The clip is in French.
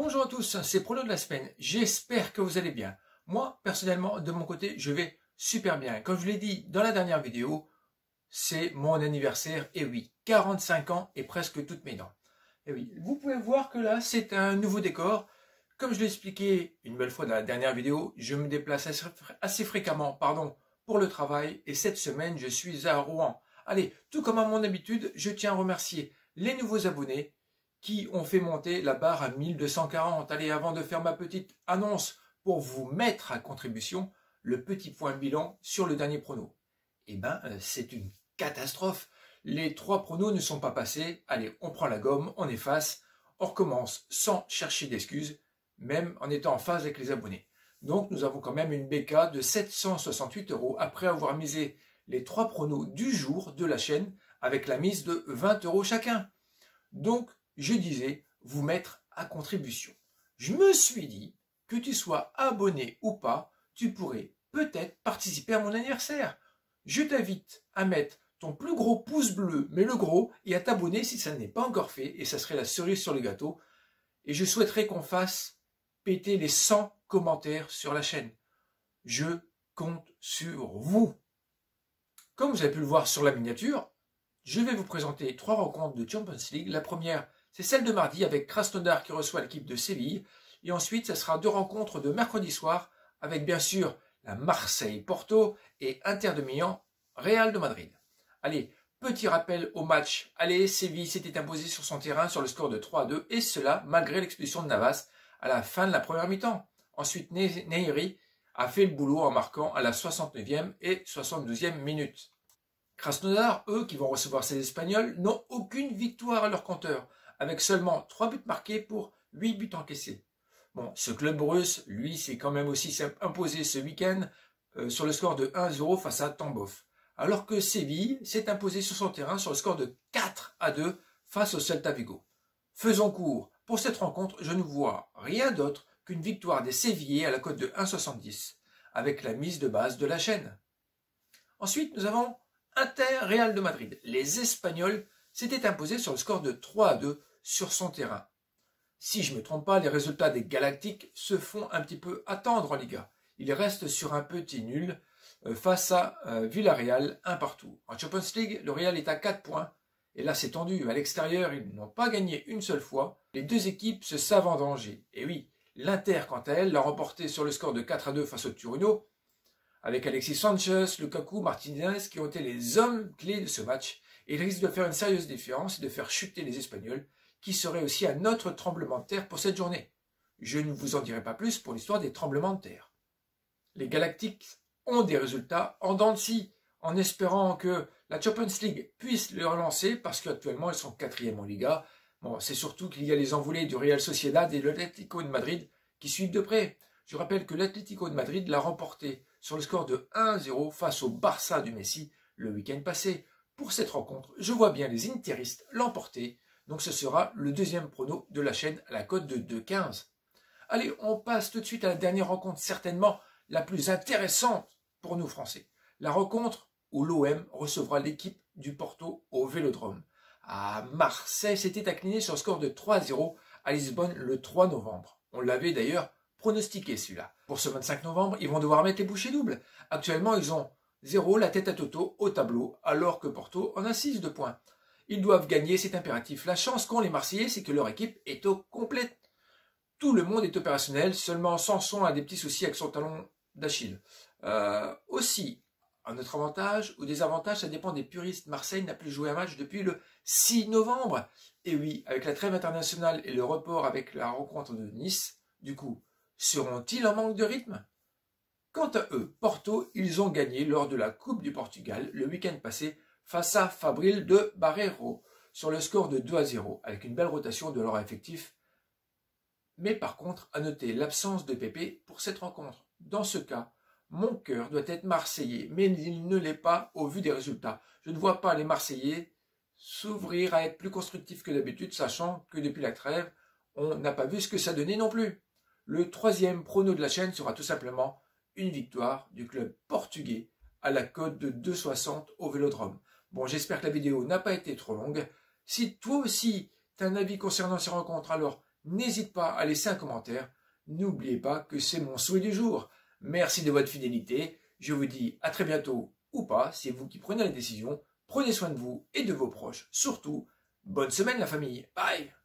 Bonjour à tous, c'est Prono de la semaine. J'espère que vous allez bien. Moi, personnellement, de mon côté, je vais super bien. Comme je l'ai dit dans la dernière vidéo, c'est mon anniversaire. Et oui, 45 ans et presque toutes mes dents. Et oui, vous pouvez voir que là, c'est un nouveau décor. Comme je l'ai expliqué une belle fois dans la dernière vidéo, je me déplace assez fréquemment, pour le travail. Et cette semaine, je suis à Rouen. Allez, tout comme à mon habitude, je tiens à remercier les nouveaux abonnés qui ont fait monter la barre à 1240. Allez, avant de faire ma petite annonce pour vous mettre à contribution, le petit point bilan sur le dernier prono. Eh ben, c'est une catastrophe. Les 3 pronos ne sont pas passés. Allez, on prend la gomme, on efface, on recommence sans chercher d'excuses, même en étant en phase avec les abonnés. Donc, nous avons quand même une BK de 768 € après avoir misé les 3 pronos du jour de la chaîne avec la mise de 20 € chacun. Donc, je disais vous mettre à contribution. Je me suis dit que tu sois abonné ou pas, tu pourrais peut-être participer à mon anniversaire. Je t'invite à mettre ton plus gros pouce bleu, mais le gros, et à t'abonner si ça n'est pas encore fait, et ça serait la cerise sur le gâteau. Et je souhaiterais qu'on fasse péter les 100 commentaires sur la chaîne. Je compte sur vous. Comme vous avez pu le voir sur la miniature, je vais vous présenter 3 rencontres de Champions League. La première, c'est celle de mardi avec Krasnodar qui reçoit l'équipe de Séville. Et ensuite, ce sera 2 rencontres de mercredi soir avec bien sûr la Marseille-Porto et Inter de Milan, Real de Madrid. Allez, petit rappel au match. Allez, Séville s'était imposé sur son terrain sur le score de 3-2 et cela malgré l'expulsion de Navas à la fin de la première mi-temps. Ensuite, Neyri a fait le boulot en marquant à la 69e et 72e minute. Krasnodar, eux, qui vont recevoir ces Espagnols, n'ont aucune victoire à leur compteur, avec seulement 3 buts marqués pour 8 buts encaissés. Bon, ce club russe, lui, s'est quand même aussi imposé ce week-end sur le score de 1-0 face à Tambov. Alors que Séville s'est imposé sur son terrain sur le score de 4-2 face au Celta Vigo. Faisons court. Pour cette rencontre, je ne vois rien d'autre qu'une victoire des Sévillais à la cote de 1,70, avec la mise de base de la chaîne. Ensuite, nous avons Inter Real de Madrid. Les Espagnols s'étaient imposés sur le score de 3-2 sur son terrain. Si je ne me trompe pas, les résultats des Galactiques se font un petit peu attendre en Liga. Ils restent sur un petit nul face à Villarreal, 1 partout. En Champions League, le Real est à 4 points. Et là, c'est tendu. À l'extérieur, ils n'ont pas gagné une seule fois. Les 2 équipes se savent en danger. Et oui, l'Inter, quant à elle, l'a remporté sur le score de 4-2 face au Turino, avec Alexis Sanchez, Lukaku, Martinez qui ont été les hommes clés de ce match. Et ils risquent de faire une sérieuse différence et de faire chuter les Espagnols, qui seraient aussi un autre tremblement de terre pour cette journée. Je ne vous en dirai pas plus pour l'histoire des tremblements de terre. Les Galactiques ont des résultats en dents de scie, en espérant que la Champions League puisse les relancer, parce qu'actuellement ils sont 4e en Liga. Bon, c'est surtout qu'il y a les envolées du Real Sociedad et de l'Atlético de Madrid qui suivent de près. Je rappelle que l'Atlético de Madrid l'a remporté sur le score de 1-0 face au Barça du Messi le week-end passé. Pour cette rencontre, je vois bien les Interistes l'emporter. Donc ce sera le 2e prono de la chaîne à la cote de 2,15. Allez, on passe tout de suite à la dernière rencontre, certainement la plus intéressante pour nous Français. La rencontre où l'OM recevra l'équipe du Porto au Vélodrome. À Marseille s'était incliné sur le score de 3-0 à Lisbonne le 3 novembre. On l'avait d'ailleurs pronostiqué celui-là. Pour ce 25 novembre, ils vont devoir mettre les bouchées doubles. Actuellement, ils ont 0 la tête à Toto au tableau, alors que Porto en a 6 de points. Ils doivent gagner, c'est impératif. La chance qu'ont les Marseillais, c'est que leur équipe est au complet. Tout le monde est opérationnel, seulement Sanson a des petits soucis avec son talon d'Achille. Aussi, un autre avantage ou désavantage, ça dépend des puristes. Marseille n'a plus joué un match depuis le 6 novembre. Et oui, avec la trêve internationale et le report avec la rencontre de Nice, du coup, seront-ils en manque de rythme? Quant à eux, Porto, ils ont gagné lors de la Coupe du Portugal le week-end passé face à Fabril de Barreiro sur le score de 2-0 avec une belle rotation de leur effectif. Mais par contre, à noter l'absence de Pépé pour cette rencontre. Dans ce cas, mon cœur doit être marseillais, mais il ne l'est pas au vu des résultats. Je ne vois pas les Marseillais s'ouvrir à être plus constructifs que d'habitude, sachant que depuis la trêve, on n'a pas vu ce que ça donnait non plus. Le 3e prono de la chaîne sera tout simplement une victoire du club portugais à la cote de 2,60 au Vélodrome. Bon, j'espère que la vidéo n'a pas été trop longue. Si toi aussi tu as un avis concernant ces rencontres, alors n'hésite pas à laisser un commentaire. N'oubliez pas que c'est mon souhait du jour. Merci de votre fidélité. Je vous dis à très bientôt ou pas, c'est vous qui prenez la décision. Prenez soin de vous et de vos proches. Surtout, bonne semaine la famille. Bye!